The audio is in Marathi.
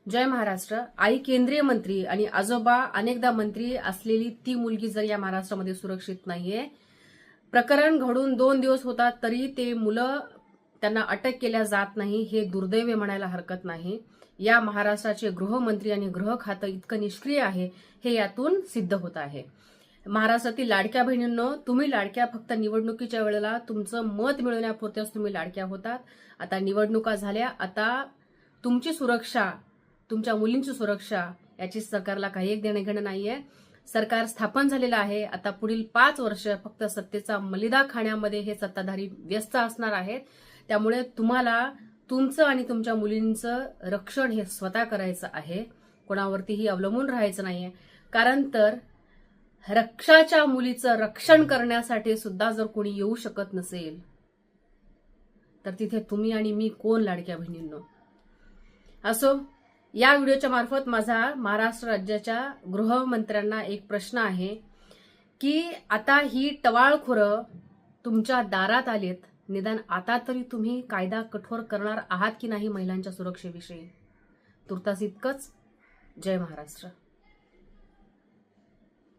जय महाराष्ट्र. आई केंद्रीय मंत्री आणि आजोबा अनेकदा मंत्री असलेली ती मुलगी जर या महाराष्ट्रामध्ये सुरक्षित नाहीये, प्रकरण घडून 2 दिवस होतात तरी ते मुलं त्यांना अटक केल्या जात नाही, हे दुर्दैव म्हणायला हरकत नाही. या महाराष्ट्राचे गृहमंत्री आणि गृह खातं इतकं निष्क्रिय आहे हे यातून सिद्ध होत आहे. महाराष्ट्रातील लाडक्या बहिणींनो, तुम्ही लाडक्या फक्त निवडणुकीच्या वेळेला तुमचं मत मिळवण्यापुरत्याच तुम्ही लाडक्या होतात. आता निवडणुका झाल्या, आता तुमची सुरक्षा, तुमच्या मुलींची सुरक्षा याची सरकारला काही एक देणं घेणं नाहीये. सरकार स्थापन झालेलं आहे. आता पुढील 5 वर्ष फक्त सत्तेचा मलिदा खाण्यामध्ये हे सत्ताधारी व्यस्त असणार आहेत. त्यामुळे तुम्हाला तुमचं आणि तुमच्या मुलींचं रक्षण हे स्वतः करायचं आहे, कोणावरतीही अवलंबून राहायचं नाहीये. कारण तर रक्षाच्या मुलीचं रक्षण करण्यासाठी सुद्धा जर कोणी येऊ शकत नसेल तर तिथे तुम्ही आणि मी कोण लाडक्या बहिणींनो. असो, या व्हिडिओच्या मार्फत माझा महाराष्ट्र राज्याच्या गृहमंत्र्यांना एक प्रश्न आहे की आता ही टवाळखोरं तुमच्या दारात आलेत, निदान आता तरी तुम्ही कायदा कठोर करणार आहात की नाही महिलांच्या सुरक्षेविषयी. तुर्तास इतकंच. जय महाराष्ट्र.